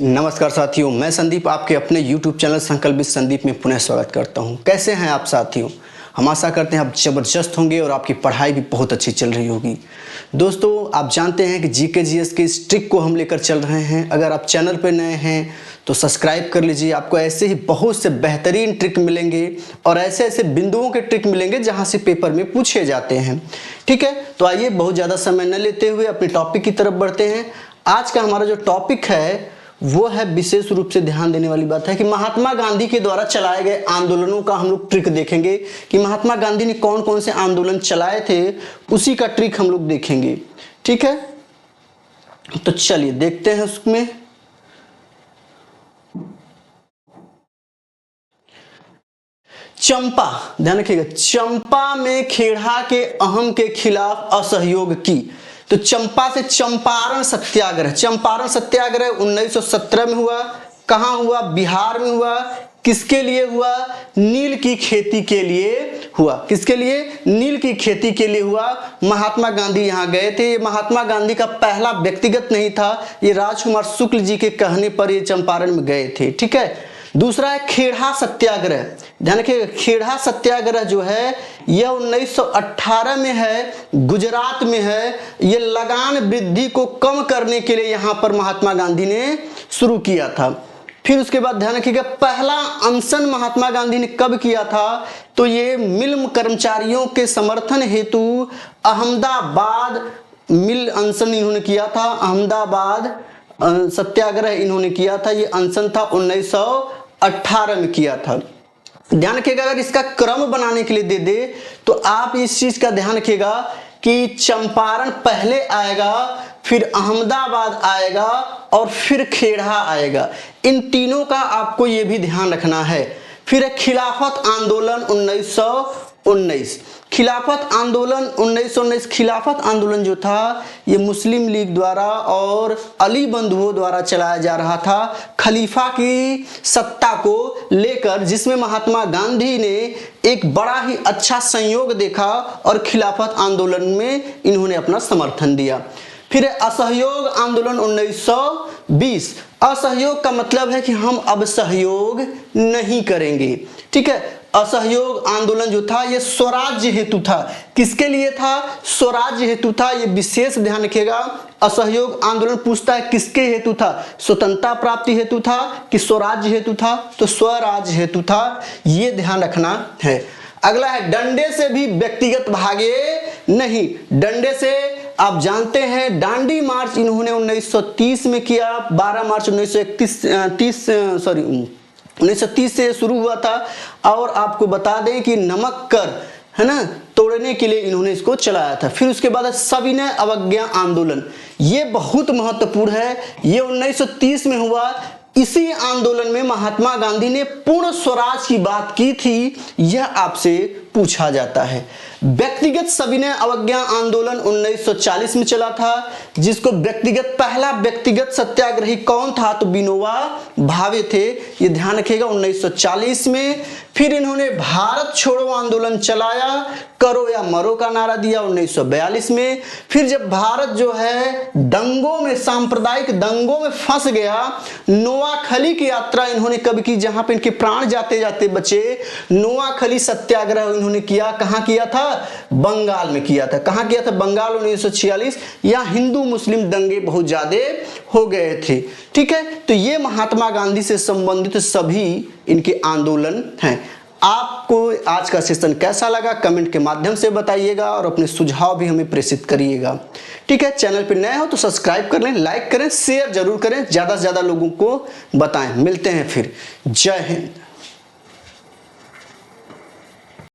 नमस्कार साथियों, मैं संदीप आपके अपने YouTube चैनल संकल्प विद संदीप में पुनः स्वागत करता हूं। कैसे हैं आप साथियों? हम आशा करते हैं आप ज़बरदस्त होंगे और आपकी पढ़ाई भी बहुत अच्छी चल रही होगी। दोस्तों, आप जानते हैं कि जीके जीएस के इस ट्रिक को हम लेकर चल रहे हैं। अगर आप चैनल पर नए हैं तो सब्सक्राइब कर लीजिए। आपको ऐसे ही बहुत से बेहतरीन ट्रिक मिलेंगे और ऐसे ऐसे बिंदुओं के ट्रिक मिलेंगे जहां से पेपर में पूछे जाते हैं। ठीक है, तो आइए बहुत ज़्यादा समय न लेते हुए अपने टॉपिक की तरफ बढ़ते हैं। आज का हमारा जो टॉपिक है वो है, विशेष रूप से ध्यान देने वाली बात है कि महात्मा गांधी के द्वारा चलाए गए आंदोलनों का हम लोग ट्रिक देखेंगे कि महात्मा गांधी ने कौन कौन से आंदोलन चलाए थे, उसी का ट्रिक हम लोग देखेंगे। ठीक है, तो चलिए देखते हैं उसमें। चंपा, ध्यान रखिएगा, चंपा में खेड़ा के अहम के खिलाफ असहयोग की। तो चंपा से चंपारण सत्याग्रह, चंपारण सत्याग्रह 1917 में हुआ। कहां हुआ? बिहार में हुआ। किसके लिए हुआ? नील की खेती के लिए हुआ। किसके लिए? नील की खेती के लिए हुआ। महात्मा गांधी यहां गए थे। ये महात्मा गांधी का पहला व्यक्तिगत नहीं था, ये राजकुमार शुक्ल जी के कहने पर ये चंपारण में गए थे। ठीक है। दूसरा है खेड़ा सत्याग्रह। ध्यान रखिएगा, खेड़ा सत्याग्रह जो है यह 1918 में है, गुजरात में है। यह लगान वृद्धि को कम करने के लिए यहां पर महात्मा गांधी ने शुरू किया था। फिर उसके बाद ध्यान रखिएगा, पहला अनशन महात्मा गांधी ने कब किया था? तो ये मिल कर्मचारियों के समर्थन हेतु अहमदाबाद मिल अनशन इन्होंने किया था। अहमदाबाद सत्याग्रह इन्होंने किया था। ये अनशन था 1918 में किया था। ध्यान रखिएगा, अगर इसका क्रम बनाने के लिए दे दे तो आप इस चीज का ध्यान रखिएगा कि चंपारण पहले आएगा, फिर अहमदाबाद आएगा और फिर खेड़ा आएगा। इन तीनों का आपको यह भी ध्यान रखना है। फिर खिलाफत आंदोलन 1919। खिलाफत आंदोलन 1919, खिलाफत आंदोलन जो था ये मुस्लिम लीग द्वारा और अली बंधुओं द्वारा चलाया जा रहा था, खलीफा की सत्ता को लेकर, जिसमें महात्मा गांधी ने एक बड़ा ही अच्छा संयोग देखा और खिलाफत आंदोलन में इन्होंने अपना समर्थन दिया। फिर असहयोग आंदोलन 1920। असहयोग का मतलब है कि हम अब सहयोग नहीं करेंगे। ठीक है, असहयोग आंदोलन जो था ये स्वराज्य हेतु था। किसके लिए था? स्वराज्य हेतु था। ये विशेष ध्यान रखिएगा। असहयोग आंदोलन पूछता है किसके हेतु था? स्वतंत्रता प्राप्ति हेतु था कि स्वराज्य हेतु था? तो स्वराज्य हेतु था, ये ध्यान रखना है। अगला है, डंडे से भी व्यक्तिगत भागे नहीं। डंडे से आप जानते हैं दांडी मार्च इन्होंने 1930 में किया। 12 मार्च 1930 से शुरू हुआ था। और आपको बता दें कि नमक कर है ना तोड़ने के लिए इन्होंने इसको चलाया था। फिर उसके बाद सविनय अवज्ञा आंदोलन, ये बहुत महत्वपूर्ण है। ये 1930 में हुआ। इसी आंदोलन में महात्मा गांधी ने पूर्ण स्वराज की बात की थी, यह आपसे पूछा जाता है। व्यक्तिगत सविनय अवज्ञा आंदोलन 1940 में चला था, जिसको व्यक्तिगत, पहला व्यक्तिगत सत्याग्रही कौन था? तो विनोबा भावे थे। ये ध्यान रखिएगा, 1940 में। फिर इन्होंने भारत छोड़ो आंदोलन चलाया, करो या मरो का नारा दिया 1942 में। फिर जब भारत जो है दंगों में, सांप्रदायिक दंगों में फंस गया, नोआखली की यात्रा इन्होंने कब की? जहां पे इनके प्राण जाते जाते बचे। नोआखली सत्याग्रह इन्होंने किया। कहां किया था? बंगाल में किया था। कहां किया था? बंगाल 1946। या हिंदू मुस्लिम दंगे बहुत ज्यादा हो गए थे। ठीक है, तो ये महात्मा गांधी से संबंधित सभी इनके आंदोलन हैं। आपको आज का सेशन कैसा लगा कमेंट के माध्यम से बताइएगा और अपने सुझाव भी हमें प्रेषित करिएगा। ठीक है, चैनल पर नए हो तो सब्सक्राइब कर लें, लाइक करें, शेयर जरूर करें, ज्यादा से ज्यादा लोगों को बताएं। मिलते हैं फिर। जय हिंद।